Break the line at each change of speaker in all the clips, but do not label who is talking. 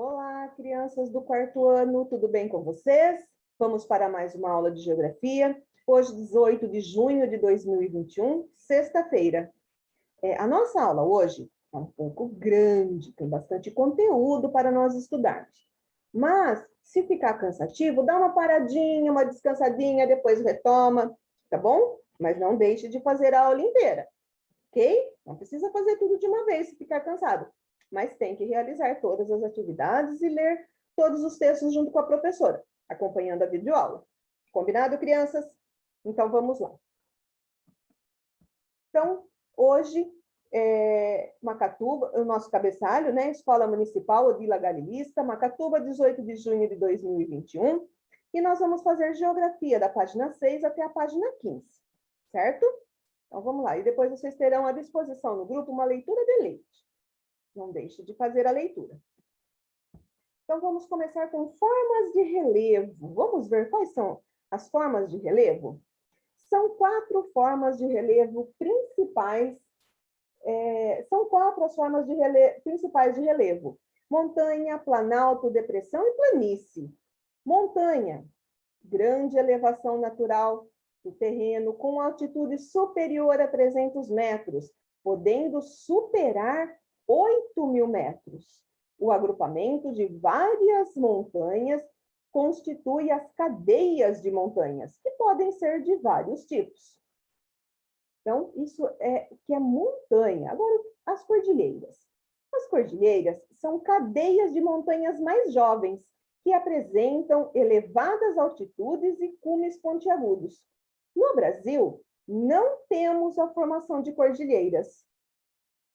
Olá, crianças do quarto ano, tudo bem com vocês? Vamos para mais uma aula de geografia. Hoje, 18 de junho de 2021, sexta-feira. A nossa aula hoje é um pouco grande, tem bastante conteúdo para nós estudarmos. Mas, se ficar cansativo, dá uma paradinha, uma descansadinha, depois retoma, tá bom? Mas não deixe de fazer a aula inteira, ok? Não precisa fazer tudo de uma vez se ficar cansado, mas tem que realizar todas as atividades e ler todos os textos junto com a professora, acompanhando a videoaula. Combinado, crianças? Então, vamos lá. Então, hoje, Macatuba, o nosso cabeçalho, né? Escola Municipal Odila Galilista, Macatuba, 18 de junho de 2021. E nós vamos fazer geografia da página 6 até a página 15, certo? Então, vamos lá. E depois vocês terão à disposição no grupo uma leitura de leite. Não deixe de fazer a leitura. Então, vamos começar com formas de relevo. Vamos ver quais são as formas de relevo? São 4 formas de relevo principais. São 4 as formas de principais de relevo. Montanha, planalto, depressão e planície. Montanha, grande elevação natural do terreno com altitude superior a 300 metros, podendo superar 8.000 metros. O agrupamento de várias montanhas constitui as cadeias de montanhas, que podem ser de vários tipos. Então, isso é que é montanha. Agora, as cordilheiras. As cordilheiras são cadeias de montanhas mais jovens, que apresentam elevadas altitudes e cumes pontiagudos. No Brasil, não temos a formação de cordilheiras.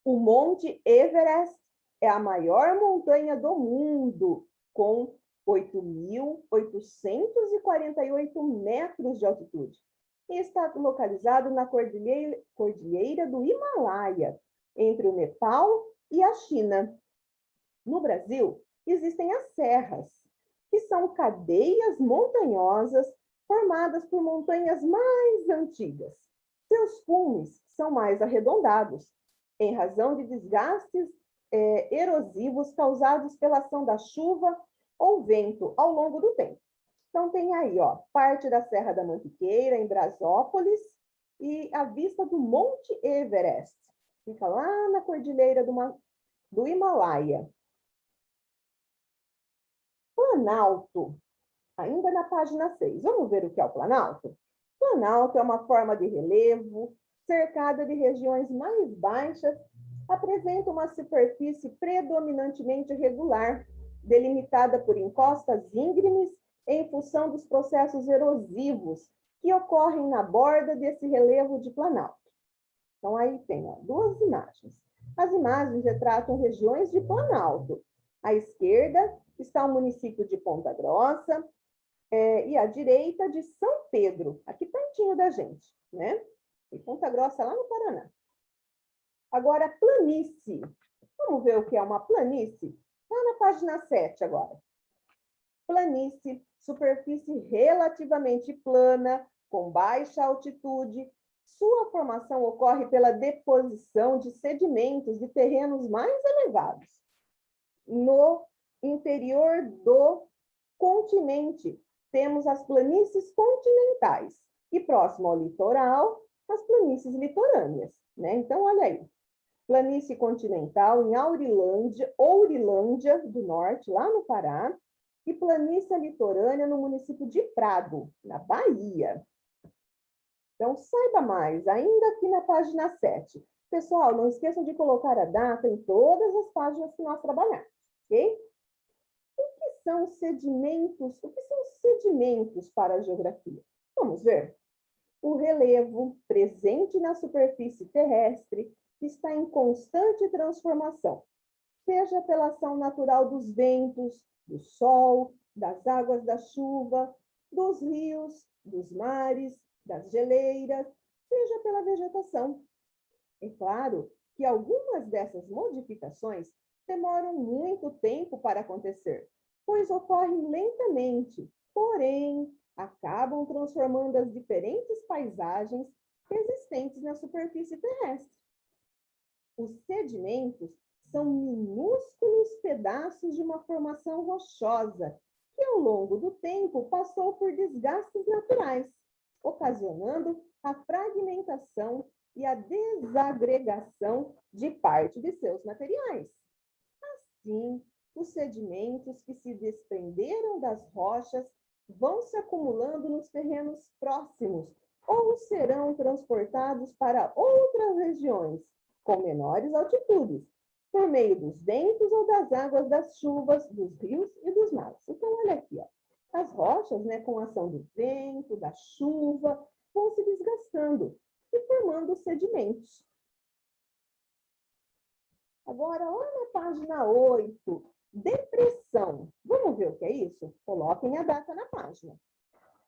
O Monte Everest é a maior montanha do mundo, com 8.848 metros de altitude. E está localizado na cordilheira do Himalaia, entre o Nepal e a China. No Brasil, existem as serras, que são cadeias montanhosas formadas por montanhas mais antigas. Seus cumes são mais arredondados, em razão de desgastes erosivos causados pela ação da chuva ou vento ao longo do tempo. Então, tem aí, ó, parte da Serra da Mantiqueira, em Brasópolis, e a vista do Monte Everest. Fica lá na cordilheira do Himalaia. Planalto, ainda na página 6. Vamos ver o que é o planalto? Planalto é uma forma de relevo, cercada de regiões mais baixas, apresenta uma superfície predominantemente regular, delimitada por encostas íngremes em função dos processos erosivos que ocorrem na borda desse relevo de planalto. Então, aí tem 2 imagens. As imagens retratam regiões de planalto. À esquerda está o município de Ponta Grossa, e à direita de São Pedro, aqui pertinho da gente, né? E Ponta Grossa lá no Paraná. Agora, planície. Vamos ver o que é uma planície? Lá na página 7 agora. Planície, superfície relativamente plana, com baixa altitude. Sua formação ocorre pela deposição de sedimentos de terrenos mais elevados. No interior do continente, temos as planícies continentais. E próximo ao litoral, as planícies litorâneas, né? Então, olha aí. Planície continental em Ourilândia do Norte, lá no Pará, e planície litorânea no município de Prado, na Bahia. Então, saiba mais, ainda aqui na página 7. Pessoal, não esqueçam de colocar a data em todas as páginas que nós trabalharmos, ok? O que são sedimentos? O que são sedimentos para a geografia? Vamos ver. O relevo presente na superfície terrestre está em constante transformação, seja pela ação natural dos ventos, do sol, das águas da chuva, dos rios, dos mares, das geleiras, seja pela vegetação. É claro que algumas dessas modificações demoram muito tempo para acontecer, pois ocorrem lentamente, porém, acabam transformando as diferentes paisagens existentes na superfície terrestre. Os sedimentos são minúsculos pedaços de uma formação rochosa, que ao longo do tempo passou por desgastes naturais, ocasionando a fragmentação e a desagregação de parte de seus materiais. Assim, os sedimentos que se desprenderam das rochas vão se acumulando nos terrenos próximos ou serão transportados para outras regiões com menores altitudes, por meio dos ventos ou das águas das chuvas, dos rios e dos mares. Então, olha aqui, ó. As rochas, né, com a ação do vento, da chuva, vão se desgastando e formando sedimentos. Agora, lá na página 8, depressão. Vamos ver o que é isso? Coloquem a data na página.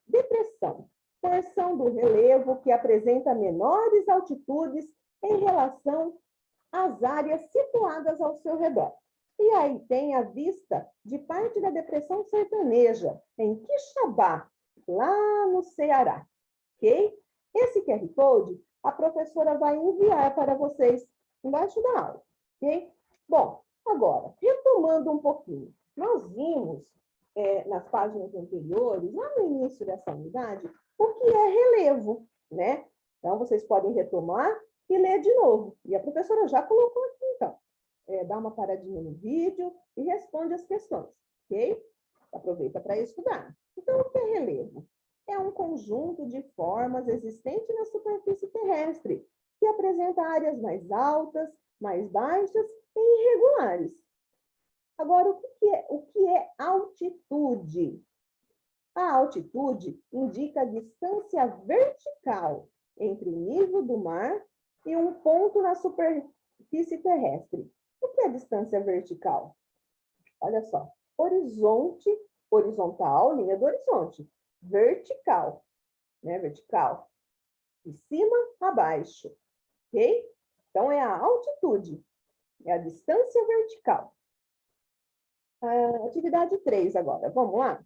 Depressão. Porção do relevo que apresenta menores altitudes em relação às áreas situadas ao seu redor. E aí tem a vista de parte da depressão sertaneja, em Quixabá, lá no Ceará. Ok? Esse QR Code a professora vai enviar para vocês embaixo da aula. Ok? Bom, agora, retomando um pouquinho, nós vimos nas páginas anteriores, lá no início dessa unidade, o que é relevo, né? Então, vocês podem retomar e ler de novo. E a professora já colocou aqui, então. Dá uma paradinha no vídeo e responde as questões, ok? Aproveita para estudar. Então, o que é relevo? É um conjunto de formas existente na superfície terrestre, que apresenta áreas mais altas, mais baixas e irregulares. Agora, o que é altitude? A altitude indica a distância vertical entre o nível do mar e um ponto na superfície terrestre. O que é distância vertical? Olha só, horizonte, horizontal, linha do horizonte. Vertical, né? Vertical. De cima a baixo, ok? Então, é a altitude, é a distância vertical. Atividade 3 agora, vamos lá?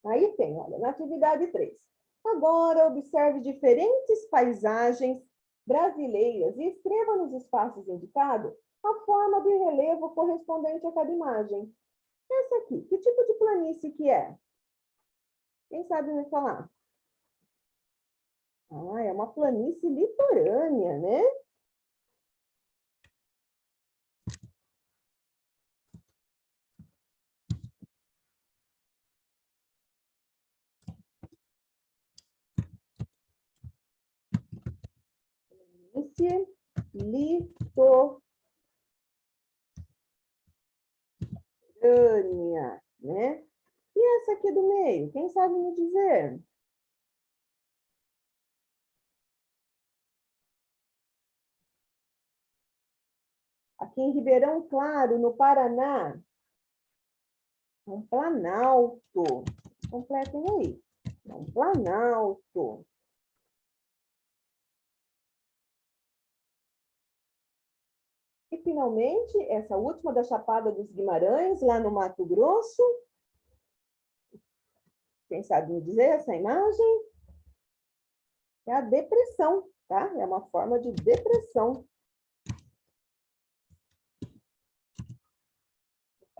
Aí tem, olha, na atividade 3. Agora, observe diferentes paisagens brasileiras e escreva nos espaços indicados a forma de relevo correspondente a cada imagem. Essa aqui, que tipo de planície que é? Quem sabe me falar? É uma planície litorânea, né? Planície litorânea, né? E essa aqui do meio, quem sabe me dizer? Aqui em Ribeirão Claro, no Paraná, um planalto. Completem aí. Um planalto. E, finalmente, essa última da Chapada dos Guimarães, lá no Mato Grosso. Quem sabe me dizer essa imagem? É a depressão, tá? É uma forma de depressão.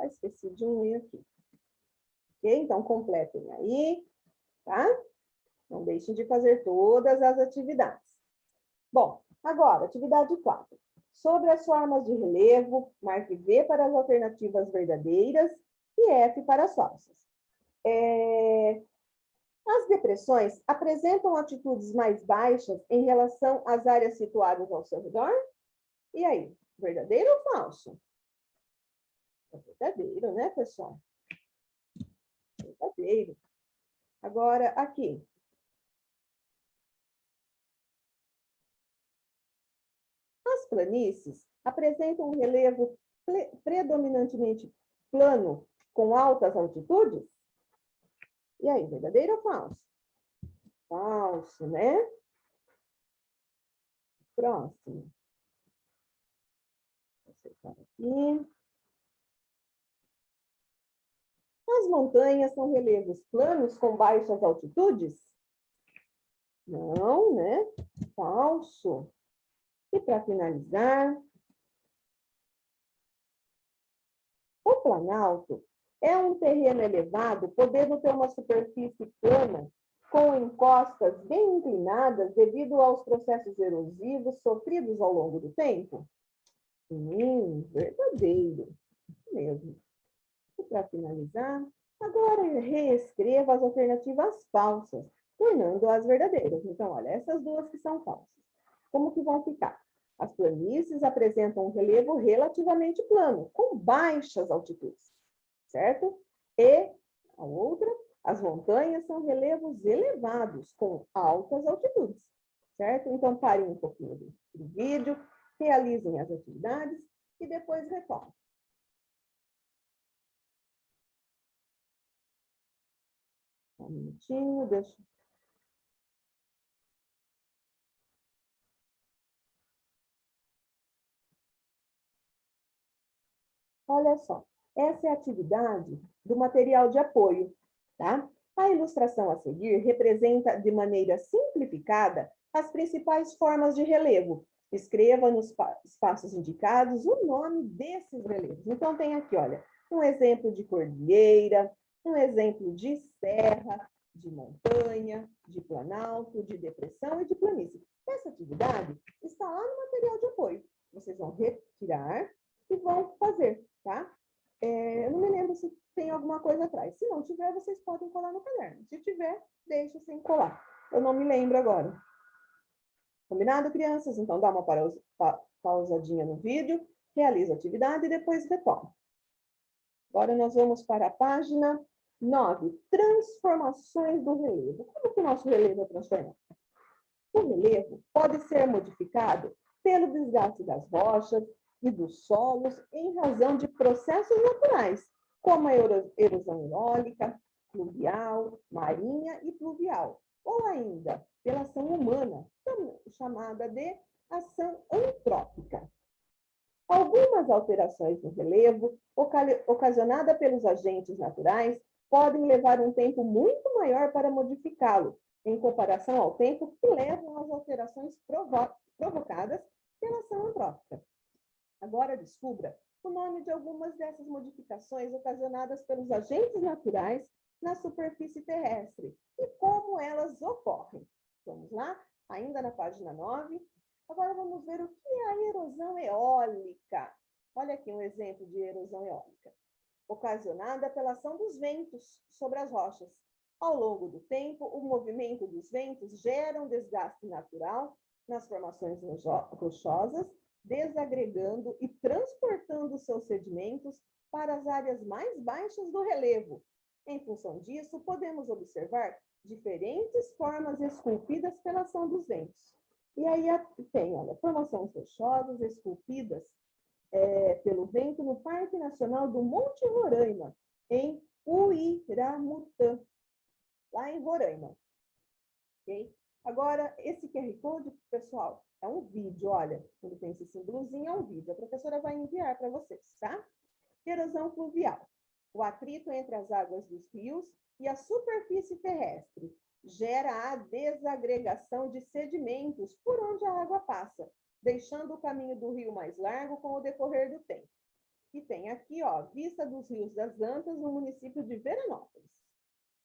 Esqueci de um i aqui. Ok? Então, completem aí, tá? Não deixem de fazer todas as atividades. Bom, agora, atividade 4. Sobre as formas de relevo, marque V para as alternativas verdadeiras e F para as falsas. As depressões apresentam altitudes mais baixas em relação às áreas situadas ao seu redor? E aí, verdadeiro ou falso? É verdadeiro, né, pessoal? Verdadeiro. Agora, aqui. As planícies apresentam um relevo predominantemente plano com altas altitudes? E aí, verdadeiro ou falso? Falso, né? Próximo. Vou acertar aqui. As montanhas são relevos planos com baixas altitudes? Não, né? Falso. E para finalizar, O planalto é um terreno elevado, podendo ter uma superfície plana, com encostas bem inclinadas devido aos processos erosivos sofridos ao longo do tempo? Verdadeiro, isso mesmo. E para finalizar, agora reescreva as alternativas falsas, tornando-as verdadeiras. Então, olha, essas duas que são falsas. Como que vão ficar? As planícies apresentam um relevo relativamente plano, com baixas altitudes, certo? E a outra, as montanhas são relevos elevados, com altas altitudes, certo? Então, parem um pouquinho do vídeo, realizem as atividades e depois retomem. Um minutinho, deixa. Olha só, essa é a atividade do material de apoio, tá? A ilustração a seguir representa de maneira simplificada as principais formas de relevo. Escreva nos espaços indicados o nome desses relevos. Então, tem aqui, olha, um exemplo de cordilheira, um exemplo de serra, de montanha, de planalto, de depressão e de planície. Essa atividade está lá no material de apoio. Vocês vão retirar e vão fazer, tá? Eu não me lembro se tem alguma coisa atrás. Se não tiver, vocês podem colar no caderno. Se tiver, deixa sem colar. Eu não me lembro agora. Combinado, crianças? Então, dá uma pausadinha no vídeo, realiza a atividade e depois retoma. Agora nós vamos para a página 9, transformações do relevo. Como que o nosso relevo é transformado? O relevo pode ser modificado pelo desgaste das rochas e dos solos em razão de processos naturais, como a erosão eólica, fluvial, marinha e pluvial, ou ainda pela ação humana, chamada de ação antrópica. Algumas alterações no relevo, ocasionadas pelos agentes naturais, podem levar um tempo muito maior para modificá-lo, em comparação ao tempo que levam as alterações provocadas pela ação antrópica. Agora descubra o nome de algumas dessas modificações ocasionadas pelos agentes naturais na superfície terrestre e como elas ocorrem. Vamos lá? Ainda na página 9. Agora vamos ver o que é a erosão eólica. Olha aqui um exemplo de erosão eólica. Ocasionada pela ação dos ventos sobre as rochas. Ao longo do tempo, o movimento dos ventos gera um desgaste natural nas formações rochosas, desagregando e transportando seus sedimentos para as áreas mais baixas do relevo. Em função disso, podemos observar diferentes formas esculpidas pela ação dos ventos. E aí tem, olha, formações rochosas esculpidas pelo vento no Parque Nacional do Monte Roraima, em Uiramutã, lá em Roraima. Ok? Agora, esse QR Code, pessoal, é um vídeo, olha, quando tem esse símbolozinho, é um vídeo. A professora vai enviar para vocês, tá? Erosão fluvial. O atrito entre as águas dos rios e a superfície terrestre gera a desagregação de sedimentos por onde a água passa, deixando o caminho do rio mais largo com o decorrer do tempo. E tem aqui, ó, vista dos rios das Antas no município de Veranópolis.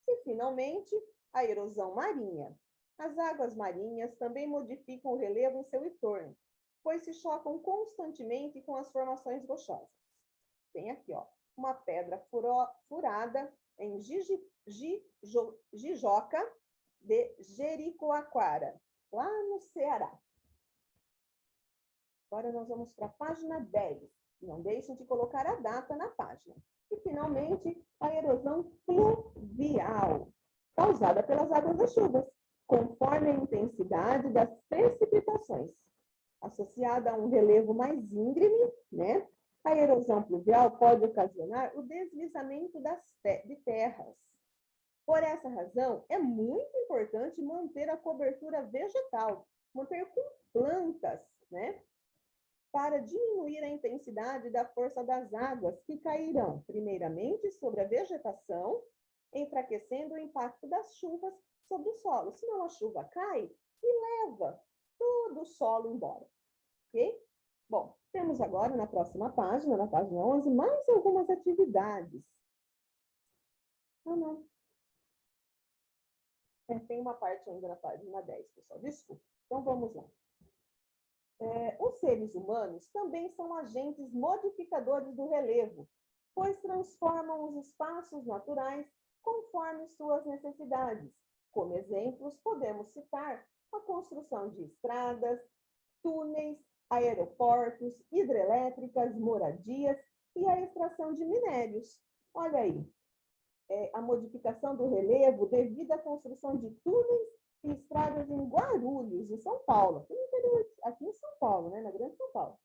E, finalmente, a erosão marinha. As águas marinhas também modificam o relevo em seu entorno, pois se chocam constantemente com as formações rochosas. Tem aqui, ó, uma pedra furada em Jijoca de Jericoacoara, lá no Ceará. Agora nós vamos para a página 10. Não deixem de colocar a data na página. E, finalmente, a erosão pluvial, causada pelas águas das chuvas, conforme a intensidade das precipitações. Associada a um relevo mais íngreme, né? A erosão pluvial pode ocasionar o deslizamento de terras. Por essa razão, é muito importante manter a cobertura vegetal, manter com plantas, né? Para diminuir a intensidade da força das águas que cairão, primeiramente, sobre a vegetação, enfraquecendo o impacto das chuvas sobre o solo. Senão a chuva cai e leva todo o solo embora. Ok? Bom, temos agora na próxima página, na página 11, mais algumas atividades. Ah, não. Tem uma parte ainda na página 10, pessoal, desculpa. Então, vamos lá. Os seres humanos também são agentes modificadores do relevo, pois transformam os espaços naturais conforme suas necessidades. Como exemplos, podemos citar a construção de estradas, túneis, aeroportos, hidrelétricas, moradias e a extração de minérios. Olha aí, a modificação do relevo devido à construção de túneis e estradas em Guarulhos, em São Paulo, aqui em São Paulo, né, na Grande São Paulo.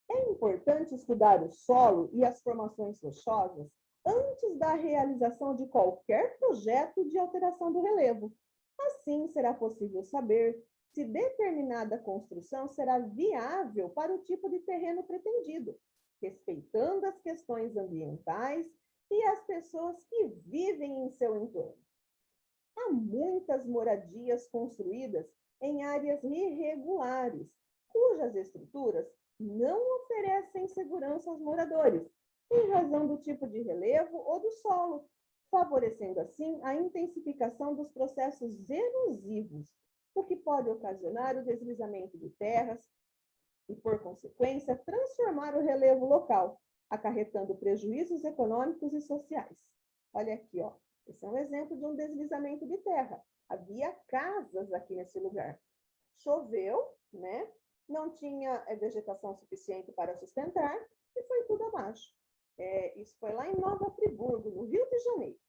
É importante estudar o solo e as formações rochosas antes da realização de qualquer projeto de alteração do relevo. Assim, será possível saber se determinada construção será viável para o tipo de terreno pretendido, respeitando as questões ambientais e as pessoas que vivem em seu entorno. Há muitas moradias construídas em áreas irregulares, cujas estruturas não oferecem segurança aos moradores, em razão do tipo de relevo ou do solo, favorecendo assim a intensificação dos processos erosivos, o que pode ocasionar o deslizamento de terras e, por consequência, transformar o relevo local, acarretando prejuízos econômicos e sociais. Olha aqui, ó. Esse é um exemplo de um deslizamento de terra. Havia casas aqui nesse lugar. Choveu, né? Não tinha vegetação suficiente para sustentar e foi tudo abaixo. Isso foi lá em Nova Friburgo, no Rio de Janeiro.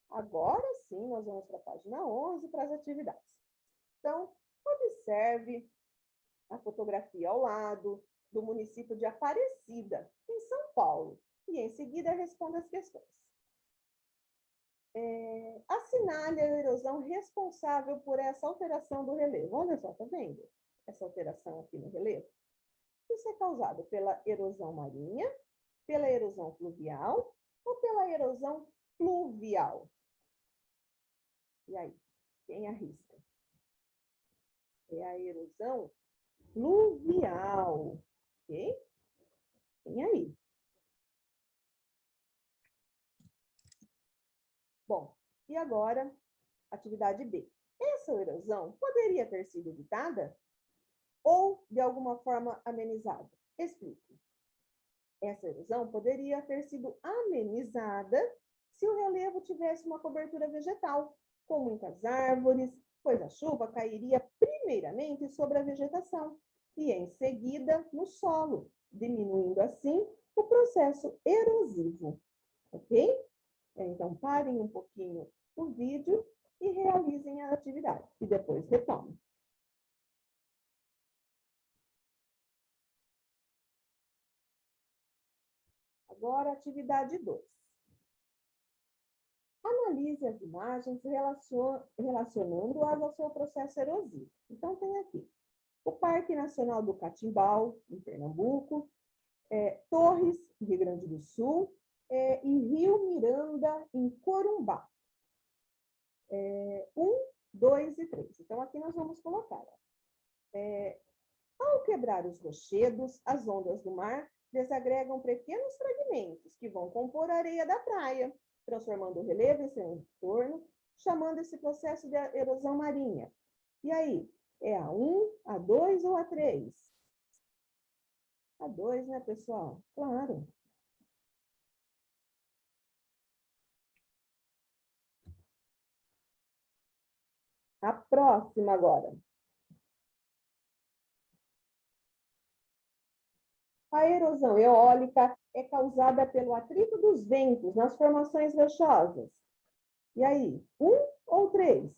Agora sim, nós vamos para a página 11 para as atividades. Então, observe a fotografia ao lado do município de Aparecida, em São Paulo, e em seguida responda as questões. Assinale a erosão responsável por essa alteração do relevo. Olha só, tá vendo? Essa alteração aqui no relevo. Isso é causado pela erosão marinha, pela erosão fluvial ou pela erosão pluvial? E aí, quem arrisca? É a erosão fluvial, ok? Tem aí. Bom, e agora, atividade B. Essa erosão poderia ter sido evitada ou, de alguma forma, amenizada? Explique. Essa erosão poderia ter sido amenizada se o relevo tivesse uma cobertura vegetal, com muitas árvores, pois a chuva cairia primeiramente sobre a vegetação e, em seguida, no solo, diminuindo assim o processo erosivo. Ok? Então, parem um pouquinho o vídeo e realizem a atividade. E depois retomem. Agora, atividade 2. Analise as imagens relacionando-as ao seu processo erosivo. Então, tem aqui o Parque Nacional do Catimbau, em Pernambuco, Torres, Rio Grande do Sul, e Rio Miranda, em Corumbá. 1, 2 e 3. Então, aqui nós vamos colocar. Ao quebrar os rochedos, as ondas do mar desagregam pequenos fragmentos que vão compor a areia da praia, transformando o relevo em seu entorno, chamando esse processo de erosão marinha. E aí, é a 1, a 2 ou a 3? A 2, né, pessoal? Claro. A próxima agora. A erosão eólica é causada pelo atrito dos ventos nas formações rochosas. E aí, 1 ou 3?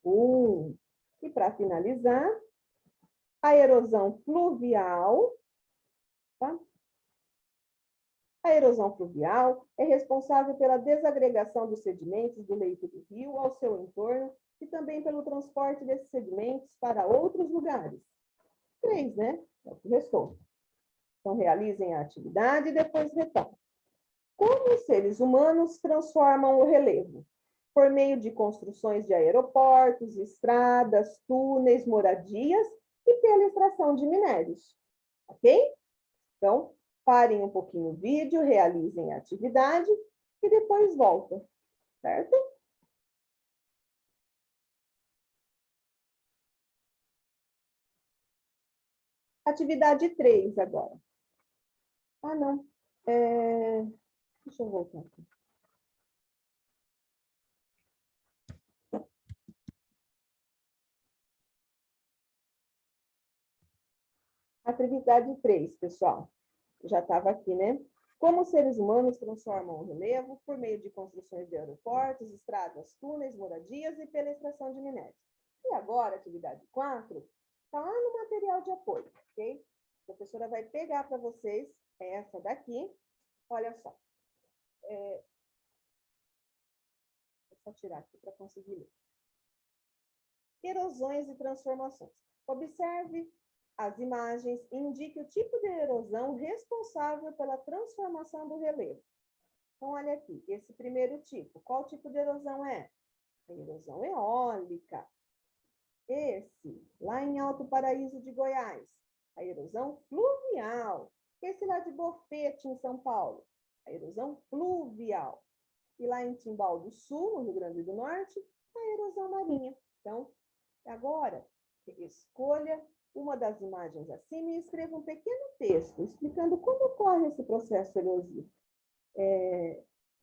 1. E para finalizar, a erosão fluvial. Tá? A erosão fluvial é responsável pela desagregação dos sedimentos do leito do rio ao seu entorno e também pelo transporte desses sedimentos para outros lugares. 3, né? É o que restou. Então, realizem a atividade e depois retomem. Como os seres humanos transformam o relevo? Por meio de construções de aeroportos, estradas, túneis, moradias e pela extração de minérios. Ok? Então, parem um pouquinho o vídeo, realizem a atividade e depois voltam, certo? Atividade 3 agora. Ah, não. Deixa eu voltar aqui. Atividade 3, pessoal. Já estava aqui, né? Como os seres humanos transformam o relevo por meio de construções de aeroportos, estradas, túneis, moradias e pela extração de minérios. E agora, atividade 4, está lá no material de apoio, ok? A professora vai pegar para vocês essa daqui. Olha só. Vou só tirar aqui para conseguir ler. Erosões e transformações. Observe as imagens e indique o tipo de erosão responsável pela transformação do relevo. Então, olha aqui, esse primeiro tipo. Qual tipo de erosão é? A erosão eólica. Esse, lá em Alto Paraíso de Goiás, a erosão fluvial. Esse lá de Bofete, em São Paulo, a erosão pluvial. E lá em Timbal do Sul, no Rio Grande do Norte, a erosão marinha. Então, agora, escolha uma das imagens acima e escreva um pequeno texto explicando como ocorre esse processo erosivo.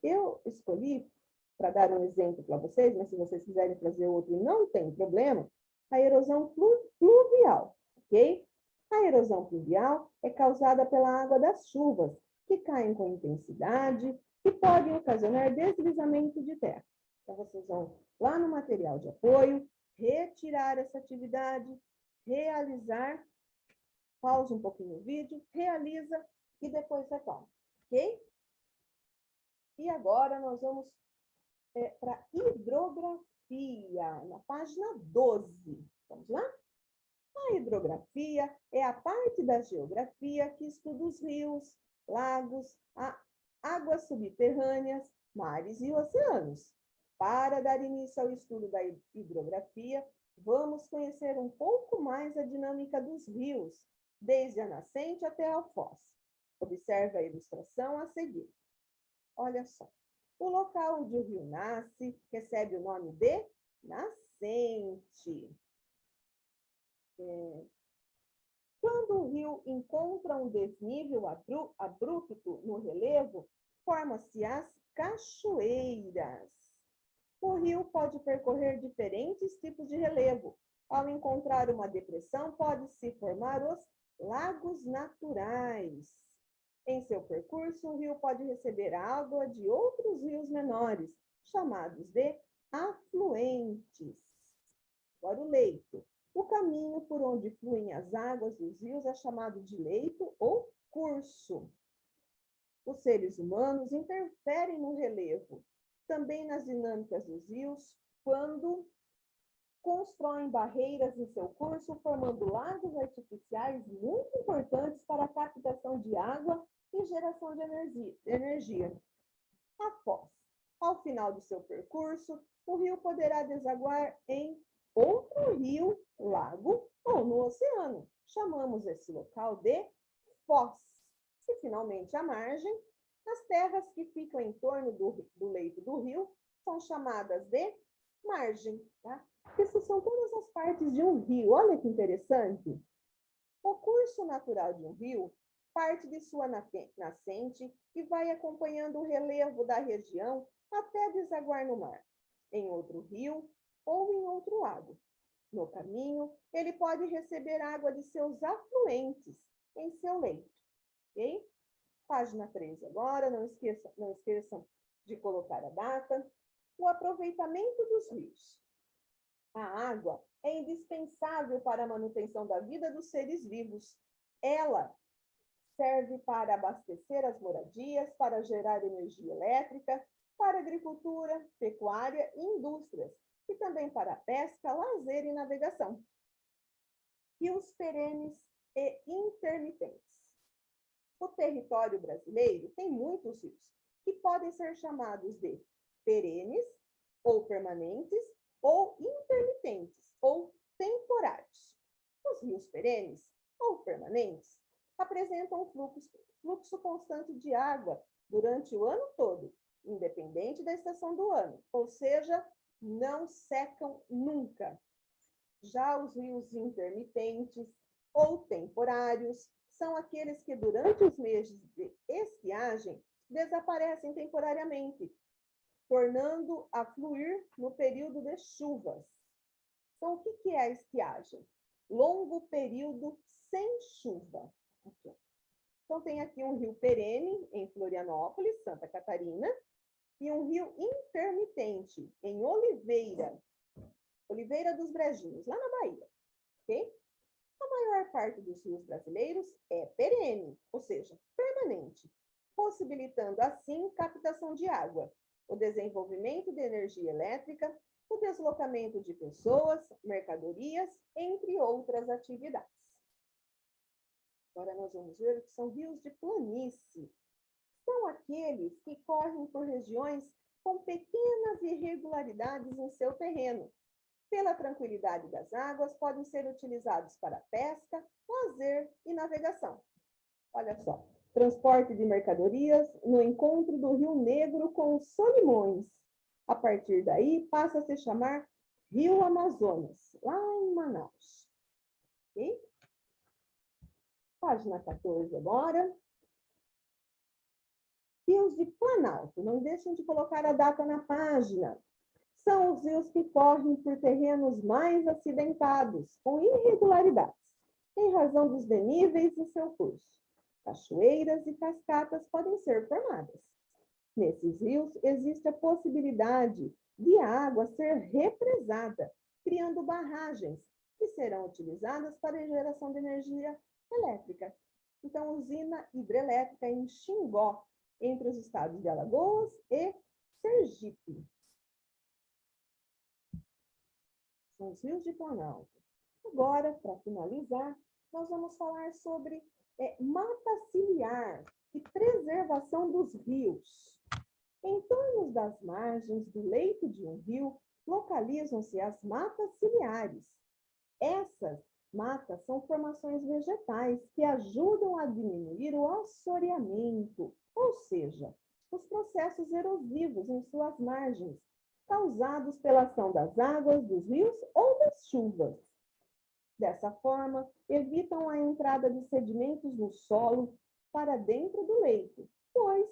Eu escolhi, para dar um exemplo para vocês, mas se vocês quiserem fazer outro, não tem problema, a erosão pluvial, ok? A erosão pluvial é causada pela água das chuvas, que caem com intensidade e podem ocasionar deslizamento de terra. Então, vocês vão lá no material de apoio, retirar essa atividade, realizar, pause um pouquinho o vídeo, realiza e depois retoma, ok? E agora nós vamos para hidrografia, na página 12. Vamos lá? A hidrografia é a parte da geografia que estuda os rios, lagos, águas subterrâneas, mares e oceanos. Para dar início ao estudo da hidrografia, vamos conhecer um pouco mais a dinâmica dos rios, desde a nascente até a foz. Observe a ilustração a seguir. Olha só. O local onde o rio nasce recebe o nome de nascente. Quando o rio encontra um desnível abrupto no relevo, formam-se as cachoeiras. O rio pode percorrer diferentes tipos de relevo. Ao encontrar uma depressão, pode-se formar os lagos naturais. Em seu percurso, o rio pode receber água de outros rios menores, chamados de afluentes. Agora, o leito. O caminho por onde fluem as águas dos rios é chamado de leito ou curso. Os seres humanos interferem no relevo, também nas dinâmicas dos rios, quando constroem barreiras em seu curso, formando lagos artificiais muito importantes para a captação de água e geração de energia. A foz. Ao final do seu percurso, o rio poderá desaguar em outro rio, lago ou no oceano. Chamamos esse local de foz. E, finalmente, a margem. As terras que ficam em torno do leito do rio são chamadas de margem. Tá? Essas são todas as partes de um rio. Olha que interessante. O curso natural de um rio parte de sua nascente e vai acompanhando o relevo da região até desaguar no mar, em outro rio ou em outro lago. No caminho, ele pode receber água de seus afluentes em seu leito. Ok? Página 13 agora, não esqueçam de colocar a data. O aproveitamento dos rios. A água é indispensável para a manutenção da vida dos seres vivos. Ela serve para abastecer as moradias, para gerar energia elétrica, para agricultura, pecuária e indústrias, e também para pesca, lazer e navegação. Rios perenes e intermitentes. O território brasileiro tem muitos rios, que podem ser chamados de perenes, ou permanentes, ou intermitentes, ou temporários. Os rios perenes ou permanentes apresentam fluxo constante de água durante o ano todo, independente da estação do ano, ou seja, não secam nunca. Já os rios intermitentes ou temporários são aqueles que, durante os meses de estiagem, desaparecem temporariamente, tornando a fluir no período de chuvas. Então, o que é a estiagem? Longo período sem chuva. Aqui. Então, tem aqui um rio perene, em Florianópolis, Santa Catarina, e um rio intermitente, em Oliveira dos Brejinhos, lá na Bahia. Ok? A maior parte dos rios brasileiros é perene, ou seja, permanente, possibilitando, assim, captação de água, o desenvolvimento de energia elétrica, o deslocamento de pessoas, mercadorias, entre outras atividades. Agora nós vamos ver o que são rios de planície. São aqueles que correm por regiões com pequenas irregularidades em seu terreno. Pela tranquilidade das águas, podem ser utilizados para pesca, lazer e navegação. Olha só, transporte de mercadorias no encontro do Rio Negro com os Solimões. A partir daí, passa a se chamar Rio Amazonas, lá em Manaus. Ok? Página 14 agora. Rios de Planalto, não deixem de colocar a data na página. São os rios que correm por terrenos mais acidentados, com irregularidades, em razão dos desníveis em seu curso. Cachoeiras e cascatas podem ser formadas. Nesses rios, existe a possibilidade de a água ser represada, criando barragens, que serão utilizadas para a geração de energia elétrica. Então, usina hidrelétrica em Xingó, entre os estados de Alagoas e Sergipe. São os rios de Planalto. Agora, para finalizar, nós vamos falar sobre mata ciliar e preservação dos rios. Em torno das margens do leito de um rio, localizam-se as matas ciliares. Essas matas são formações vegetais que ajudam a diminuir o assoreamento, ou seja, os processos erosivos em suas margens, causados pela ação das águas dos rios ou das chuvas. Dessa forma, evitam a entrada de sedimentos no solo para dentro do leito, pois,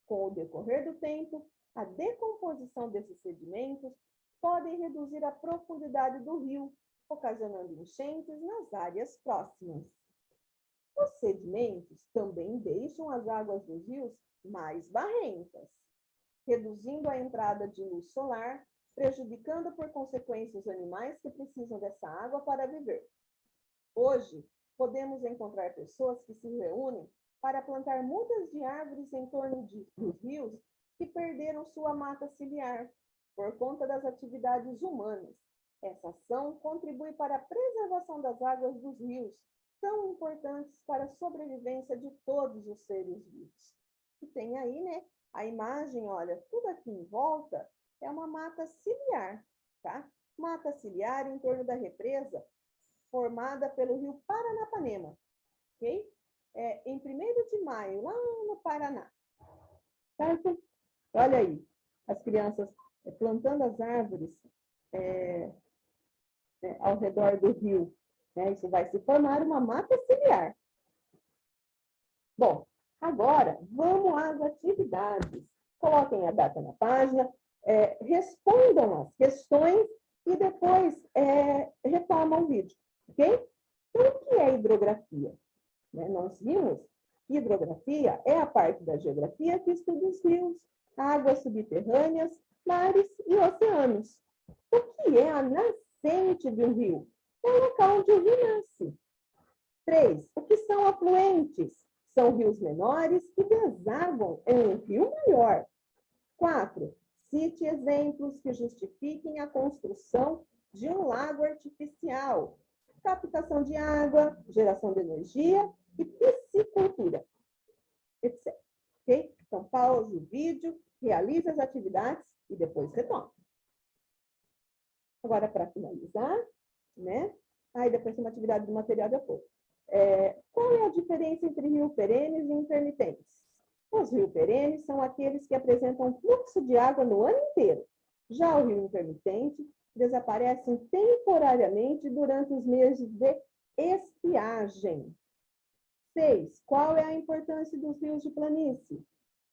com o decorrer do tempo, a decomposição desses sedimentos pode reduzir a profundidade do rio, ocasionando enchentes nas áreas próximas. Os sedimentos também deixam as águas dos rios mais barrentas, reduzindo a entrada de luz solar, prejudicando por consequência os animais que precisam dessa água para viver. Hoje, podemos encontrar pessoas que se reúnem para plantar mudas de árvores em torno dos rios que perderam sua mata ciliar por conta das atividades humanas. Essa ação contribui para a preservação das águas dos rios, tão importantes para a sobrevivência de todos os seres vivos. E tem aí, né, a imagem, olha, tudo aqui em volta é uma mata ciliar, tá? Mata ciliar em torno da represa, formada pelo rio Paranapanema, ok? Em 1º de maio, lá no Paraná. Certo? Olha aí, as crianças plantando as árvores ao redor do rio. Isso vai se formar uma mata ciliar. Bom, agora vamos às atividades. Coloquem a data na página, respondam as questões e depois retomam o vídeo, ok? Então, o que é hidrografia? Nós vimos que hidrografia é a parte da geografia que estuda os rios, águas subterrâneas, mares e oceanos. O que é a nascente de um rio? É o local onde o rio nasce. 3. O que são afluentes? São rios menores que desaguam em um rio maior. 4. Cite exemplos que justifiquem a construção de um lago artificial. Captação de água, geração de energia e piscicultura, etc. Ok? Então, pause o vídeo, realize as atividades e depois retome. Agora, para finalizar, Aí depois tem uma atividade do material de apoio. Qual é a diferença entre rios perenes e intermitentes? Os rios perenes são aqueles que apresentam fluxo de água no ano inteiro. Já o rio intermitente desaparecem temporariamente durante os meses de estiagem. 6. Qual é a importância dos rios de planície?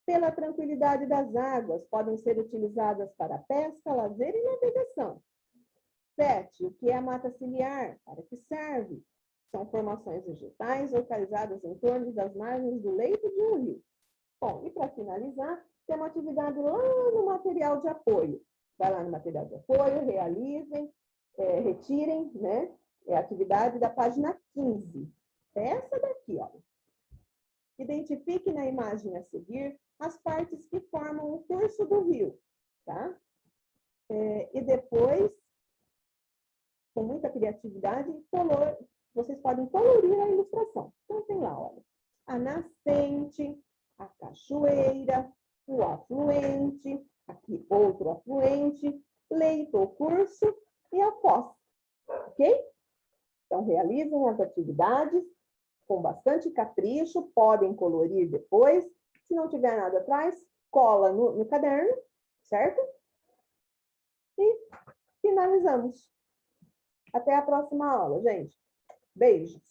Pela tranquilidade das águas, podem ser utilizadas para pesca, lazer e navegação. 7. O que é a mata ciliar? Para que serve? São formações vegetais localizadas em torno das margens do leito de um rio. Bom, e para finalizar, tem uma atividade lá no material de apoio. Vai lá no material de apoio, realizem, retirem, né? É a atividade da página 15. É essa daqui, ó. Identifique na imagem a seguir as partes que formam o curso do rio, tá? E depois, com muita criatividade, vocês podem colorir a ilustração. Então, tem lá, olha, a nascente, a cachoeira, o afluente, aqui outro afluente, leito ou curso e a foz, ok? Então, realizem as atividades com bastante capricho, podem colorir depois. Se não tiver nada atrás, cola no caderno, certo? E finalizamos. Até a próxima aula, gente. Beijos.